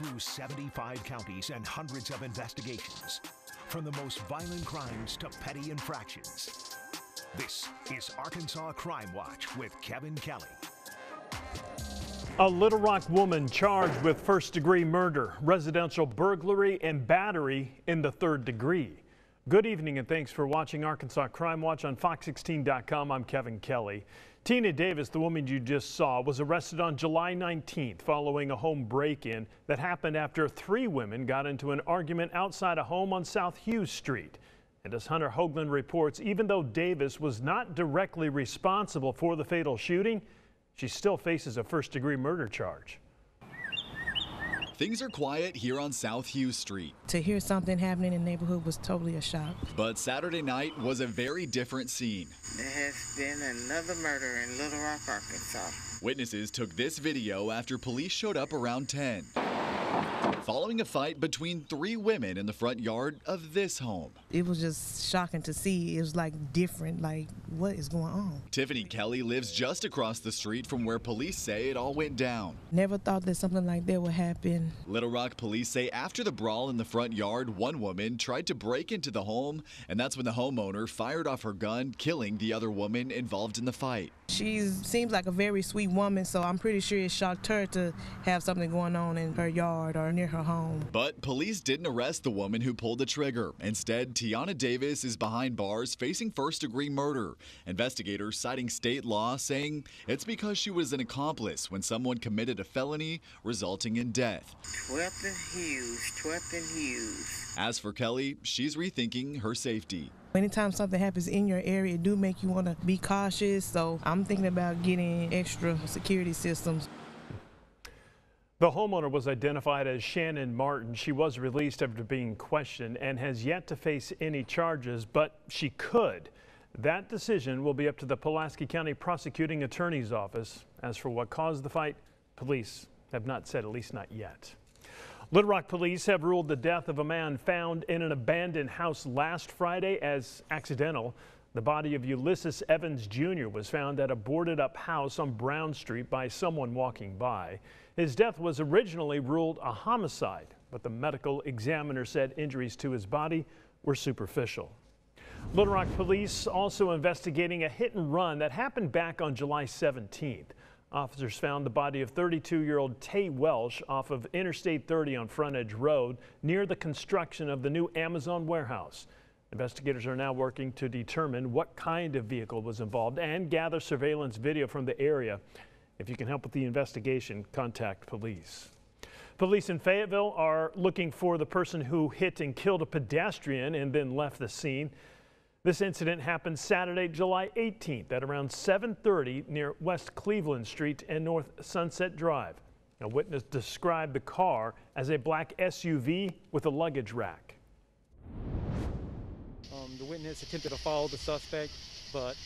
through 75 counties and hundreds of investigations, from the most violent crimes to petty infractions. This is Arkansas Crime Watch with Kevin Kelly. A Little Rock woman charged with first-degree murder, residential burglary, and battery in the third degree. Good evening and thanks for watching Arkansas Crime Watch on Fox16.com. I'm Kevin Kelly. Tina Davis, the woman you just saw, was arrested on July 19th following a home break-in that happened after three women got into an argument outside a home on South Hughes Street. And as Hunter Hoagland reports, even though Davis was not directly responsible for the fatal shooting, she still faces a first-degree murder charge. Things are quiet here on South Hughes Street. To hear something happening in the neighborhood was totally a shock. But Saturday night was a very different scene. There has been another murder in Little Rock, Arkansas. Witnesses took this video after police showed up around 10. Following a fight between three women in the front yard of this home. It was just shocking to see. It was like different, like what is going on? Tiffany Kelly lives just across the street from where police say it all went down. Never thought that something like that would happen. Little Rock police say after the brawl in the front yard, one woman tried to break into the home, and that's when the homeowner fired off her gun, killing the other woman involved in the fight. She seems like a very sweet woman, so I'm pretty sure it shocked her to have something going on in her yard or near her home. But police didn't arrest the woman who pulled the trigger. Instead, Tiana Davis is behind bars facing first-degree murder. Investigators citing state law saying it's because she was an accomplice when someone committed a felony resulting in death. 12th and Hughes. As for Kelly, she's rethinking her safety. Anytime something happens in your area, it do make you want to be cautious, so I'm thinking about getting extra security systems. The homeowner was identified as Shannon Martin. She was released after being questioned and has yet to face any charges, but she could. That decision will be up to the Pulaski County Prosecuting Attorney's Office. As for what caused the fight, police have not said, at least not yet. Little Rock police have ruled the death of a man found in an abandoned house last Friday as accidental. The body of Ulysses Evans Jr. was found at a boarded-up house on Brown Street by someone walking by. His death was originally ruled a homicide, but the medical examiner said injuries to his body were superficial. Little Rock police also investigating a hit-and-run that happened back on July 17th. Officers found the body of 32-year-old Tay Welsh off of Interstate 30 on Front Edge Road near the construction of the new Amazon warehouse. Investigators are now working to determine what kind of vehicle was involved and gather surveillance video from the area. If you can help with the investigation, contact police. Police in Fayetteville are looking for the person who hit and killed a pedestrian and then left the scene. This incident happened Saturday, July 18th at around 7:30 near West Cleveland Street and North Sunset Drive. A witness described the car as a black SUV with a luggage rack. The witness attempted to follow the suspect, but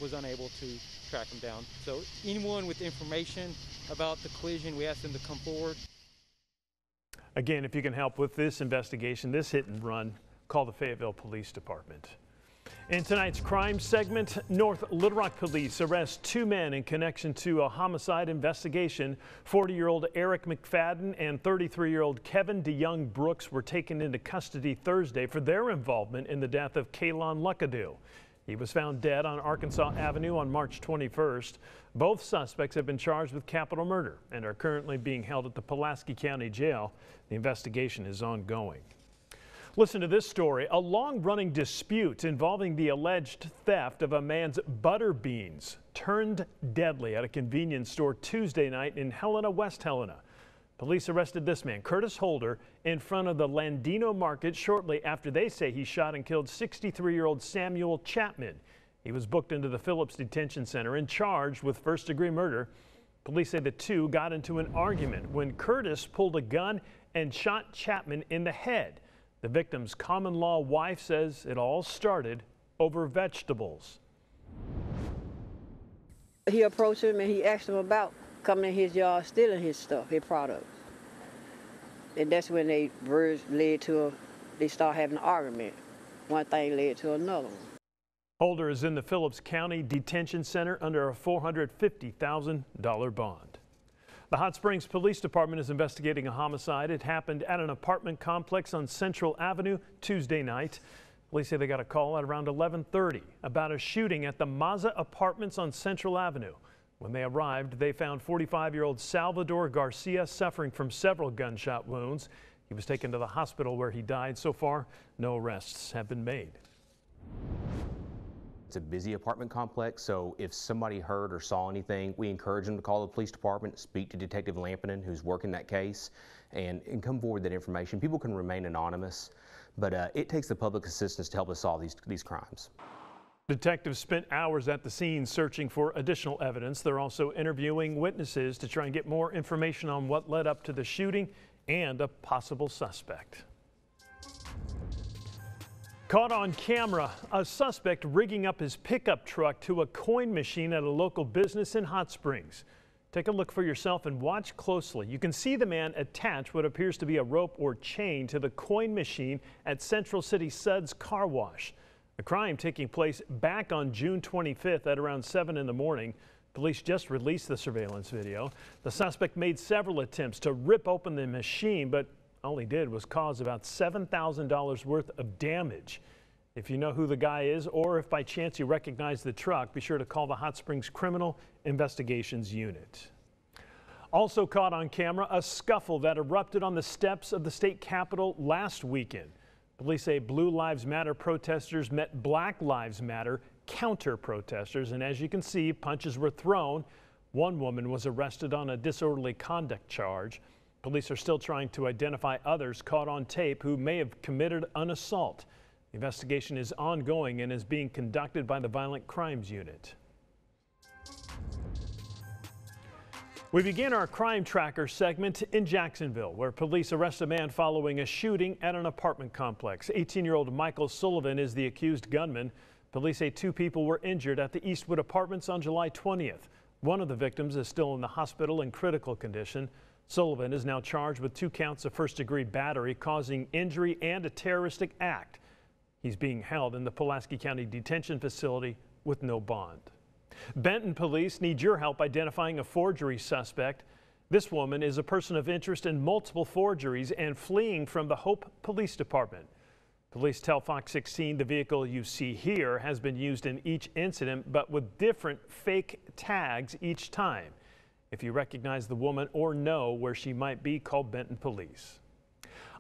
was unable to track him down. So anyone with information about the collision, we ask them to come forward. Again, if you can help with this investigation, this hit and run, call the Fayetteville Police Department. In tonight's crime segment, North Little Rock police arrest two men in connection to a homicide investigation. 40-year-old Eric McFadden and 33-year-old Kevin DeYoung Brooks were taken into custody Thursday for their involvement in the death of Kaylon Luckadoo. He was found dead on Arkansas Avenue on March 21st. Both suspects have been charged with capital murder and are currently being held at the Pulaski County Jail. The investigation is ongoing. Listen to this story. A long-running dispute involving the alleged theft of a man's butter beans turned deadly at a convenience store Tuesday night in Helena, West Helena. Police arrested this man, Curtis Holder, in front of the Landino Market shortly after they say he shot and killed 63-year-old Samuel Chapman. He was booked into the Phillips Detention Center and charged with first-degree murder. Police say the two got into an argument when Curtis pulled a gun and shot Chapman in the head. The victim's common-law wife says it all started over vegetables. He approached him and he asked him about coming in his yard stealing his stuff, his products. And that's when they start having an argument. One thing led to another one. Holder is in the Phillips County Detention Center under a $450,000 bond. The Hot Springs Police Department is investigating a homicide. It happened at an apartment complex on Central Avenue Tuesday night. Police say they got a call at around 11:30 about a shooting at the Maza Apartments on Central Avenue. When they arrived, they found 45-year-old Salvador Garcia suffering from several gunshot wounds. He was taken to the hospital where he died. So far, no arrests have been made. It's a busy apartment complex, so if somebody heard or saw anything, we encourage them to call the police department, speak to Detective Lampinen, who's working that case, and come forward with that information. People can remain anonymous, but it takes the public assistance to help us solve these crimes. Detectives spent hours at the scene searching for additional evidence. They're also interviewing witnesses to try and get more information on what led up to the shooting and a possible suspect. Caught on camera, a suspect rigging up his pickup truck to a coin machine at a local business in Hot Springs. Take a look for yourself and watch closely. You can see the man attach what appears to be a rope or chain to the coin machine at Central City Suds Car Wash. The crime taking place back on June 25th at around 7 in the morning. Police just released the surveillance video. The suspect made several attempts to rip open the machine, but all he did was cause about $7,000 worth of damage. If you know who the guy is, or if by chance you recognize the truck, be sure to call the Hot Springs Criminal Investigations Unit. Also caught on camera, a scuffle that erupted on the steps of the state capitol last weekend. Police say Blue Lives Matter protesters met Black Lives Matter counter-protesters, and as you can see, punches were thrown. One woman was arrested on a disorderly conduct charge. Police are still trying to identify others caught on tape who may have committed an assault. The investigation is ongoing and is being conducted by the Violent Crimes Unit. We begin our Crime Tracker segment in Jacksonville, where police arrest a man following a shooting at an apartment complex. 18-year-old Michael Sullivan is the accused gunman. Police say 2 people were injured at the Eastwood Apartments on July 20th. One of the victims is still in the hospital in critical condition. Sullivan is now charged with 2 counts of first-degree battery, causing injury, and a terroristic act. He's being held in the Pulaski County Detention Facility with no bond. Benton police need your help identifying a forgery suspect. This woman is a person of interest in multiple forgeries and fleeing from the Hope Police Department. Police tell Fox 16 the vehicle you see here has been used in each incident, but with different fake tags each time. If you recognize the woman or know where she might be, call Benton Police.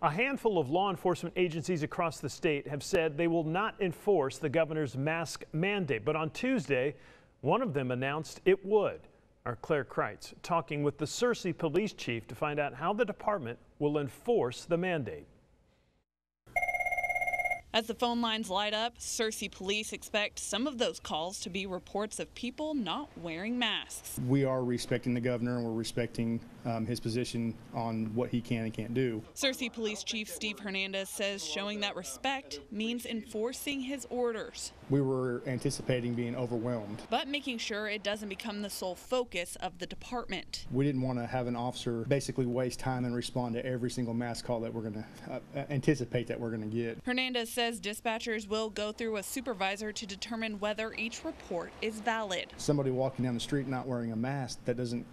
A handful of law enforcement agencies across the state have said they will not enforce the governor's mask mandate, but on Tuesday, one of them announced it would. Our Claire Kreitz talking with the Searcy police chief to find out how the department will enforce the mandate. As the phone lines light up, Searcy police expect some of those calls to be reports of people not wearing masks. We are respecting the governor and we're respecting his position on what he can and can't do. Searcy Police Chief Steve Hernandez says showing that respect means enforcing his orders. We were anticipating being overwhelmed, but making sure it doesn't become the sole focus of the department. We didn't want to have an officer basically waste time and respond to every single mass call that we're going to anticipate that we're going to get. Hernandez says dispatchers will go through a supervisor to determine whether each report is valid. Somebody walking down the street not wearing a mask, that doesn't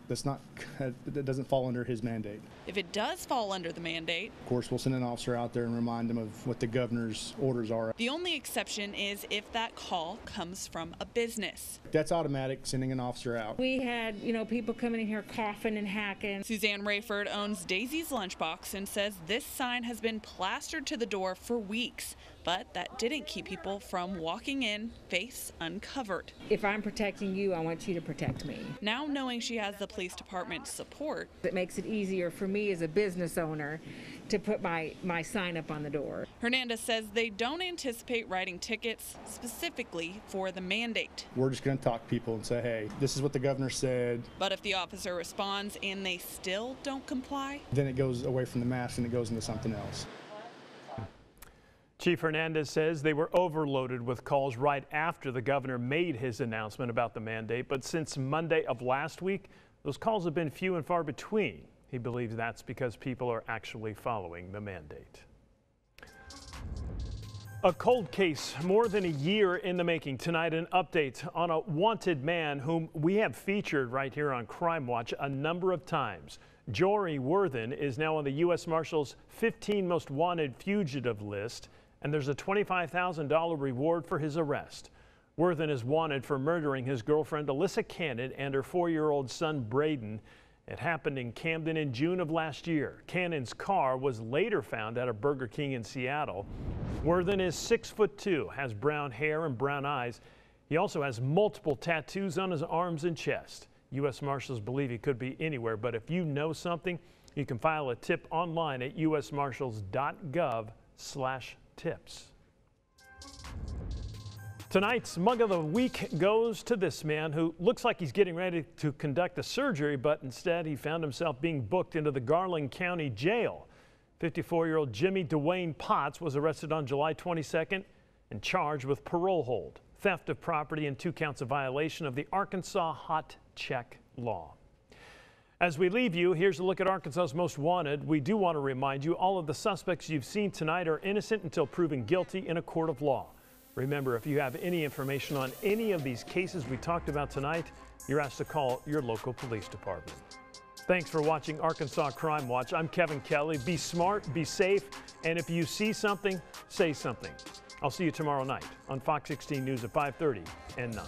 fall under his mandate. If it does fall under the mandate, of course, we'll send an officer out there and remind them of what the governor's orders are. The only exception is if that call comes from a business. That's automatic, sending an officer out. We had, people coming in here coughing and hacking. Suzanne Rayford owns Daisy's Lunchbox and says this sign has been plastered to the door for weeks, but that didn't keep people from walking in face uncovered. If I'm protecting you, I want you to protect me. Now knowing she has the police department's support, it makes it easier for me as a business owner to put my sign up on the door. Hernandez says they don't anticipate writing tickets specifically for the mandate. We're just going to talk to people and say, hey, this is what the governor said. But if the officer responds and they still don't comply, then it goes away from the mask and it goes into something else. Chief Hernandez says they were overloaded with calls right after the governor made his announcement about the mandate, but since Monday of last week, those calls have been few and far between. He believes that's because people are actually following the mandate. A cold case more than a year in the making. Tonight, an update on a wanted man whom we have featured right here on Crime Watch a number of times. Jory Worthen is now on the U.S. Marshals 15 Most Wanted Fugitive list, and there's a $25,000 reward for his arrest. Worthen is wanted for murdering his girlfriend Alyssa Cannon and her 4-year-old son Braden. It happened in Camden in June of last year. Cannon's car was later found at a Burger King in Seattle. Worthen is 6'2", has brown hair and brown eyes. He also has multiple tattoos on his arms and chest. U.S. Marshals believe he could be anywhere, but if you know something, you can file a tip online at usmarshals.gov/tips. Tonight's Mug of the Week goes to this man who looks like he's getting ready to conduct a surgery, but instead he found himself being booked into the Garland County Jail. 54-year-old Jimmy Dwayne Potts was arrested on July 22nd and charged with parole hold, theft of property, and 2 counts of violation of the Arkansas hot check law. As we leave you, here's a look at Arkansas's most wanted. We do want to remind you all of the suspects you've seen tonight are innocent until proven guilty in a court of law. Remember, if you have any information on any of these cases we talked about tonight, you're asked to call your local police department. Thanks for watching Arkansas Crime Watch. I'm Kevin Kelly. Be smart, be safe, and if you see something, say something. I'll see you tomorrow night on Fox 16 News at 5:30 and 9.